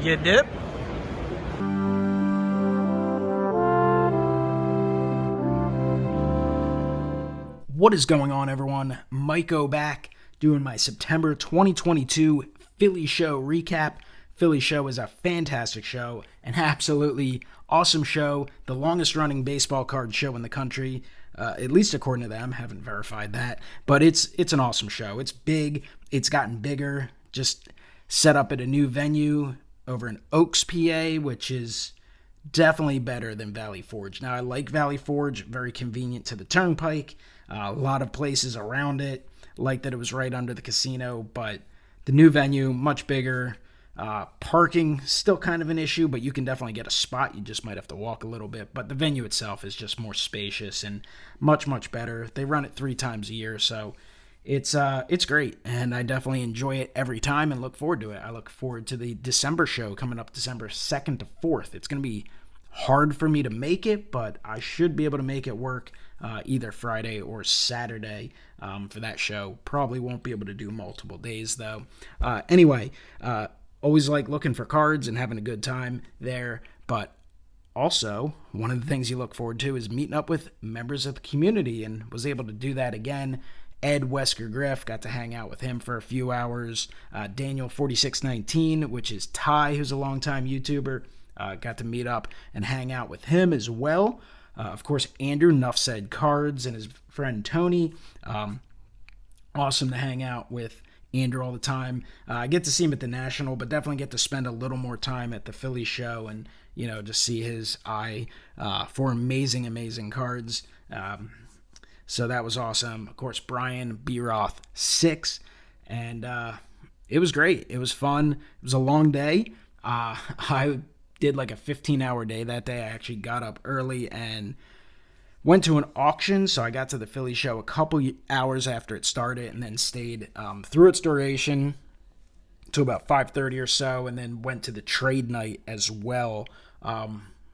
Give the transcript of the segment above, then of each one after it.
You dip? What is going on, everyone? MikeO back doing my September 2022 Philly show recap. Philly show is a fantastic show, an absolutely awesome show, the longest running baseball card show in the country, at least according to them. Haven't verified that, but it's an awesome show. It's big. It's gotten bigger. Just set up at a new venue over in Oaks, PA, which is definitely better than Valley Forge. Now, I like Valley Forge, very convenient to the turnpike, a lot of places around it, like that it was right under the casino, but the new venue, much bigger. Parking, still kind of an issue, but you can definitely get a spot. You just might have to walk a little bit, but the venue itself is just more spacious and much, much better. They run it 3 times a year, so it's great, and I definitely enjoy it every time and look forward to it. I look forward to the December show coming up December 2nd to 4th. It's going to be hard for me to make it, but I should be able to make it work either Friday or Saturday for that show. Probably won't be able to do multiple days, though. Anyway, always like looking for cards and having a good time there, but also, one of the things you look forward to is meeting up with members of the community, and was able to do that again. Ed Wesker Griff, got to hang out with him for a few hours. Daniel 4619, which is Ty, who's a longtime YouTuber, got to meet up and hang out with him as well. Of course, Andrew, Nuff Said Cards, and his friend Tony. Awesome to hang out with Andrew all the time. I get to see him at the National, but definitely get to spend a little more time at the Philly show and, just see his eye for amazing, amazing cards. So that was awesome. Of course, Brian B. Roth 6, and it was great. It was fun. It was a long day. I did like a 15-hour day that day. I actually got up early and went to an auction, so I got to the Philly show a couple hours after it started, and then stayed through its duration to about 5:30 or so, and then went to the trade night as well,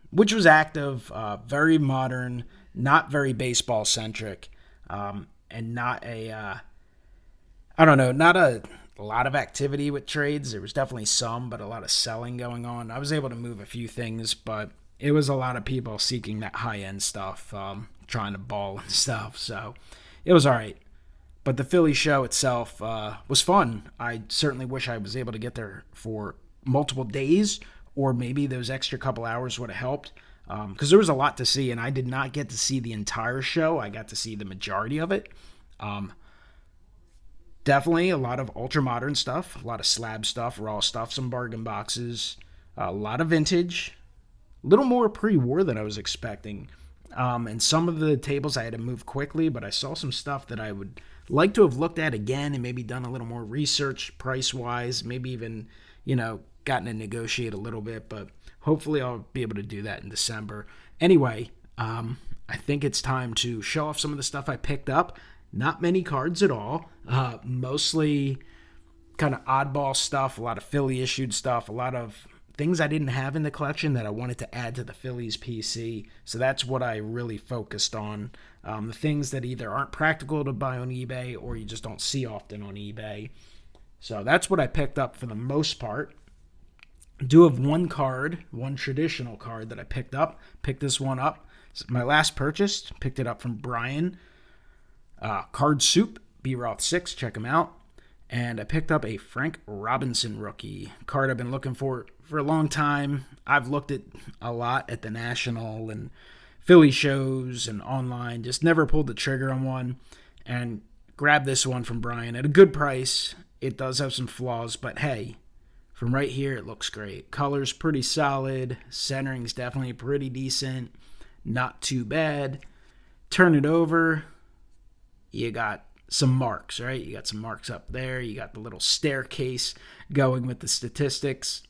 which was active, very modern, not very baseball centric, and not a lot of activity with trades. There was definitely some, but a lot of selling going on. I was able to move a few things, but it was a lot of people seeking that high-end stuff, trying to ball and stuff, so it was all right. But the Philly show itself was fun. I certainly wish I was able to get there for multiple days, or maybe those extra couple hours would have helped, because there was a lot to see, and I did not get to see the entire show. I got to see the majority of it. Definitely a lot of ultra-modern stuff, a lot of slab stuff, raw stuff, some bargain boxes, a lot of vintage, a little more pre-war than I was expecting. And some of the tables I had to move quickly, but I saw some stuff that I would like to have looked at again and maybe done a little more research price-wise, maybe even, gotten to negotiate a little bit, but hopefully I'll be able to do that in December. Anyway, I think it's time to show off some of the stuff I picked up. Not many cards at all, mostly kind of oddball stuff, a lot of Philly-issued stuff, a lot of things I didn't have in the collection that I wanted to add to the Phillies PC. So that's what I really focused on. The things that either aren't practical to buy on eBay or you just don't see often on eBay. So that's what I picked up for the most part. I do have one traditional card that I picked up. Picked this one up. It's my last purchase. Picked it up from Brian. Card Soup, B. Roth 6. Check him out. And I picked up a Frank Robinson rookie card I've been looking for a long time. I've looked at a lot at the National and Philly shows and online. Just never pulled the trigger on one. And grabbed this one from Brian at a good price. It does have some flaws, but hey, from right here, it looks great. Color's pretty solid. Centering's definitely pretty decent. Not too bad. Turn it over. You got some marks, right? You got some marks up there. You got the little staircase going with the statistics.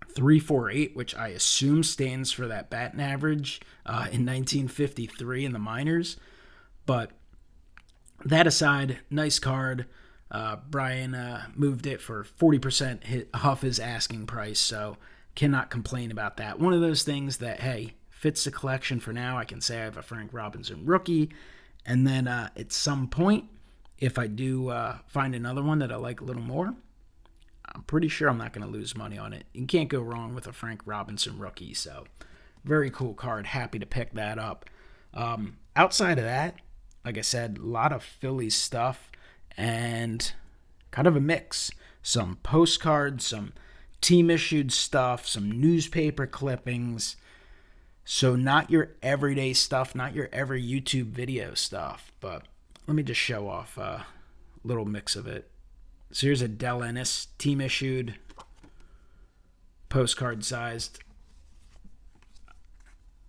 348, which I assume stands for that batting average in 1953 in the minors. But that aside, nice card. Brian moved it for 40% off his asking price, so cannot complain about that. One of those things that, hey, fits the collection for now. I can say I have a Frank Robinson rookie. And then at some point, if I do find another one that I like a little more, I'm pretty sure I'm not going to lose money on it. You can't go wrong with a Frank Robinson rookie. So, very cool card. Happy to pick that up. Outside of that, like I said, a lot of Phillies stuff and kind of a mix. Some postcards, some team-issued stuff, some newspaper clippings. So not your everyday stuff, not your every YouTube video stuff, but let me just show off a little mix of it. So here's a Del Ennis team-issued, postcard-sized.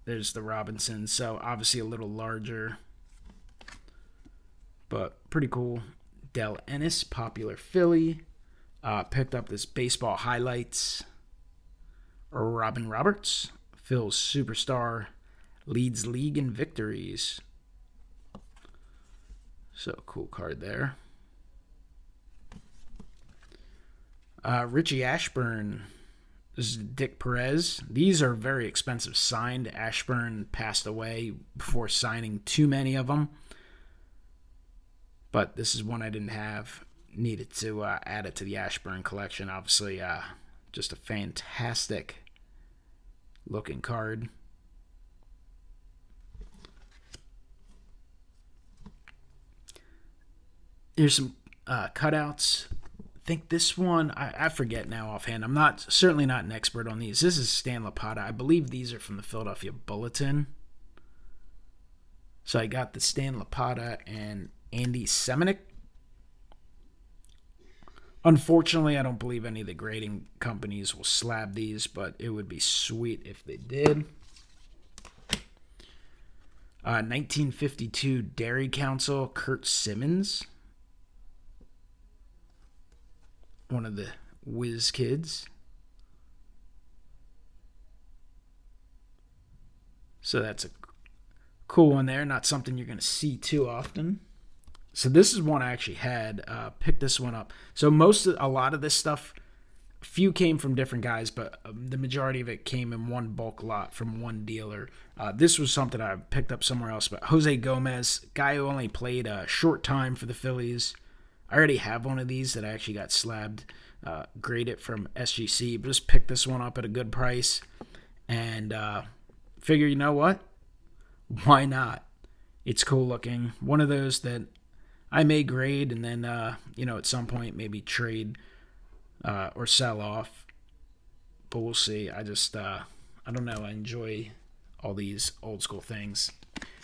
There's the Robinson, so obviously a little larger, but pretty cool. Del Ennis, popular Philly. Picked up this baseball highlights. Robin Roberts, Phil's superstar, leads league in victories. So cool card there. Richie Ashburn. This is Dick Perez. These are very expensive signed. Ashburn passed away before signing too many of them. But this is one I didn't have. Needed to add it to the Ashburn collection. Obviously, just a fantastic looking card. Here's some cutouts. I think this one, I forget now offhand. I'm certainly not an expert on these. This is Stan Lapata. I believe these are from the Philadelphia Bulletin. So I got the Stan Lapata and Andy Semenick. Unfortunately, I don't believe any of the grading companies will slab these, but it would be sweet if they did. 1952 Dairy Council, Kurt Simmons. One of the Whiz Kids. So that's a cool one there. Not something you're going to see too often. So this is one I actually had. Picked this one up. So a lot of this stuff, a few came from different guys, but the majority of it came in one bulk lot from one dealer. This was something I picked up somewhere else, but Jose Gomez, guy who only played a short time for the Phillies. I already have one of these that I actually got slabbed, graded from SGC, but just picked this one up at a good price and figure, you know what? Why not? It's cool looking. One of those that I may grade and then, at some point maybe trade or sell off. But we'll see. I don't know. I enjoy all these old school things.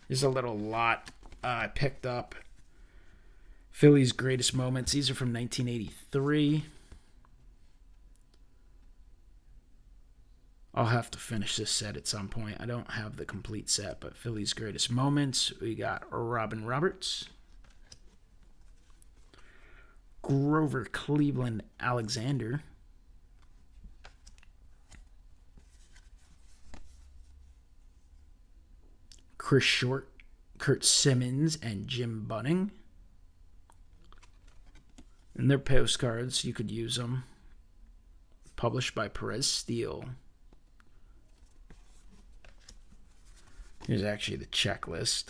There's a little lot I picked up. Philly's greatest moments. These are from 1983. I'll have to finish this set at some point. I don't have the complete set, but Philly's greatest moments. We got Robin Roberts. Grover Cleveland Alexander. Chris Short, Kurt Simmons, and Jim Bunning. And their postcards, you could use them. Published by Perez Steel. Here's actually the checklist.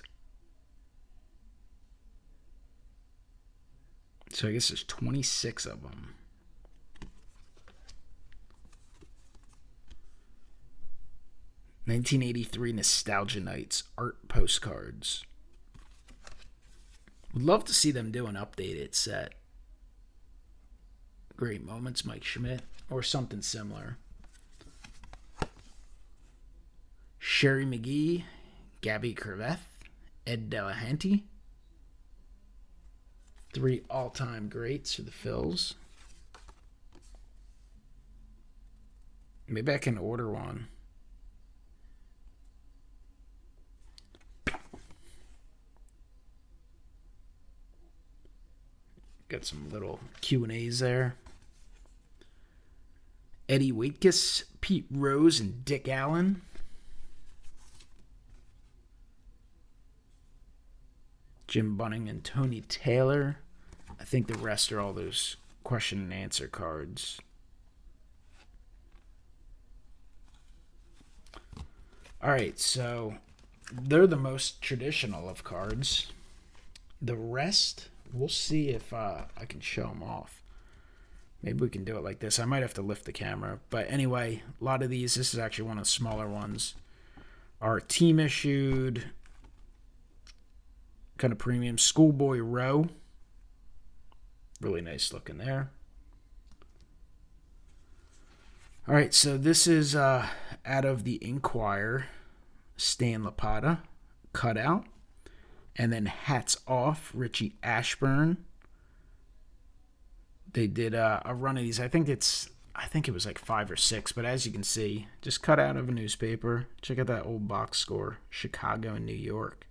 So I guess there's 26 of them. "1983 Nostalgia Nights art postcards." Would love to see them do an updated set. Great moments, Mike Schmidt, or something similar. Sherry McGee, Gabby Creveth, Ed Delahanty. 3 all-time greats for the Phils. Maybe I can order one. Got some little Q&As there. Eddie Waitkus, Pete Rose, and Dick Allen. Jim Bunning and Tony Taylor. I think the rest are all those question and answer cards. All right, so they're the most traditional of cards. The rest, we'll see if I can show them off. Maybe we can do it like this. I might have to lift the camera. But anyway, a lot of these, this is actually one of the smaller ones, are team issued, kind of premium. Schoolboy Row. Really nice looking there. All right, so this is out of the Inquirer, Stan Lapata, cutout. And then Hats Off, Richie Ashburn. They did a run of these. I think it was like 5 or 6, but as you can see, just cut out of a newspaper. Check out that old box score, Chicago and New York.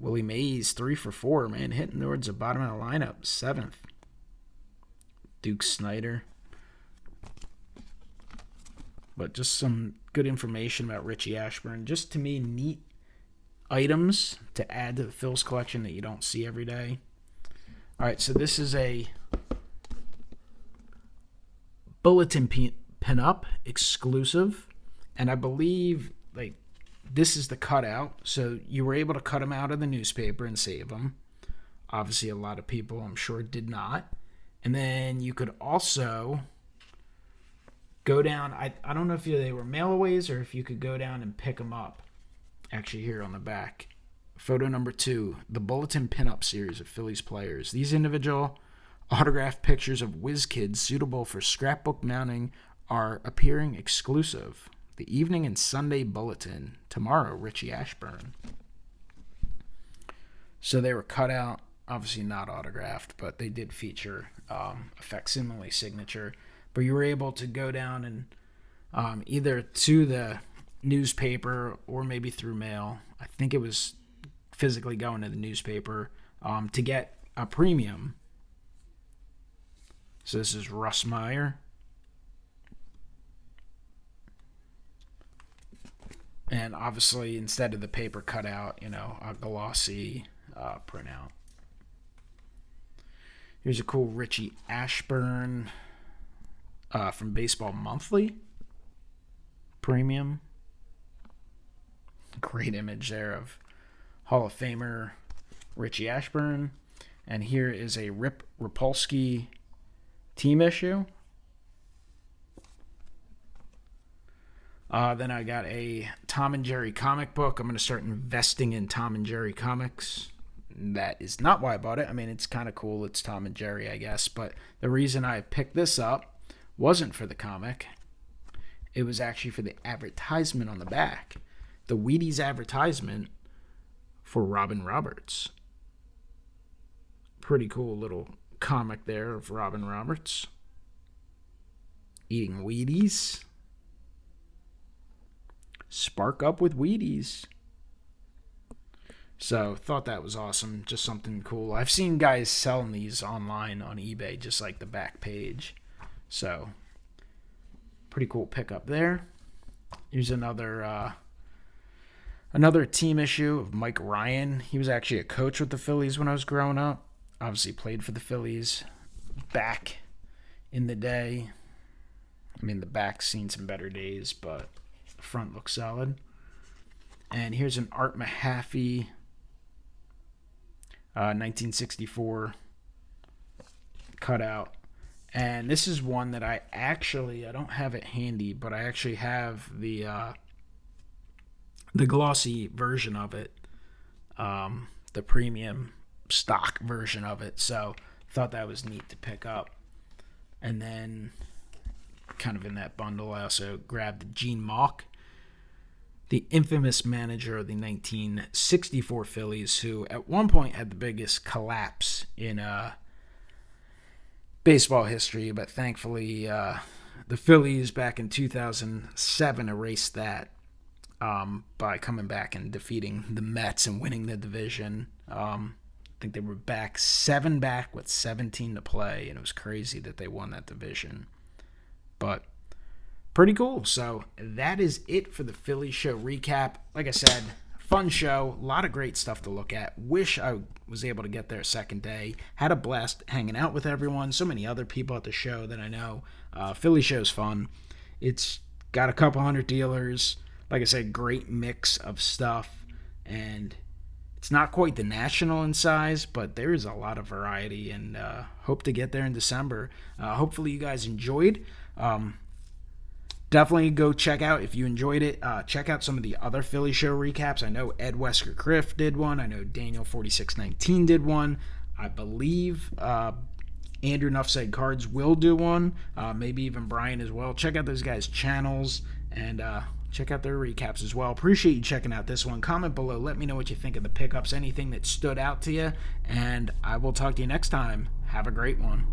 Willie Mays, 3 for 4, man, hitting towards the bottom of the lineup, 7th. Duke Snyder. But just some good information about Richie Ashburn. Just to me, neat items to add to the Phil's collection that you don't see every day. All right, so this is a bulletin pin-up exclusive, and I believe like this is the cutout. So you were able to cut them out of the newspaper and save them. Obviously, a lot of people, I'm sure, did not. And then you could also go down. I don't know if they were mail-aways or if you could go down and pick them up. Actually, here on the back. Photo number 2, the Bulletin Pinup Series of Phillies players. These individual autographed pictures of whiz kids suitable for scrapbook mounting are appearing exclusive. The Evening and Sunday Bulletin. Tomorrow, Richie Ashburn. So they were cut out, obviously not autographed, but they did feature a facsimile signature. But you were able to go down and either to the newspaper or maybe through mail. I think it was physically going to the newspaper to get a premium. So this is Russ Meyer. And obviously, instead of the paper cutout, a glossy printout. Here's a cool Richie Ashburn from Baseball Monthly. Premium. Great image there of Hall of Famer Richie Ashburn. And here is a Rip Rapolsky team issue. Then I got a Tom and Jerry comic book. I'm going to start investing in Tom and Jerry comics. That is not why I bought it. I mean, it's kind of cool. It's Tom and Jerry, I guess. But the reason I picked this up wasn't for the comic. It was actually for the advertisement on the back. The Wheaties advertisement for Robin Roberts. Pretty cool little comic there of Robin Roberts eating Wheaties. Spark up with Wheaties. So, thought that was awesome. Just something cool. I've seen guys selling these online on eBay, just like the back page. So, pretty cool pickup there. Here's another team issue of Mike Ryan. He was actually a coach with the Phillies when I was growing up. Obviously played for the Phillies back in the day. I mean, the back's seen some better days, but the front looks solid. And here's an Art Mahaffey 1964 cutout. And this is one that I don't have it handy, but I actually have the glossy version of it, the premium stock version of it. So thought that was neat to pick up. And then kind of in that bundle, I also grabbed Gene Mauch, the infamous manager of the 1964 Phillies, who at one point had the biggest collapse in baseball history, but thankfully the Phillies back in 2007 erased that by coming back and defeating the Mets and winning the division. I think they were back 7 with 17 to play, and it was crazy that they won that division. But pretty cool. So that is it for the Philly show recap. Like I said, fun show. A lot of great stuff to look at. Wish I was able to get there a second day. Had a blast hanging out with everyone. So many other people at the show that I know. Philly show's fun. It's got a couple hundred dealers. Like I said, great mix of stuff. And It's not quite the national in size, but there is a lot of variety, and hope to get there in December. Hopefully you guys enjoyed. Definitely go check out, if you enjoyed it, check out some of the other Philly show recaps. I know Ed Wesker Criff did one. I know Daniel 4619 did one. I believe Andrew Nuff Said Cards will do one. Maybe even Brian as well. Check out those guys' channels and check out their recaps as well. Appreciate you checking out this one. Comment below. Let me know what you think of the pickups, anything that stood out to you. And I will talk to you next time. Have a great one.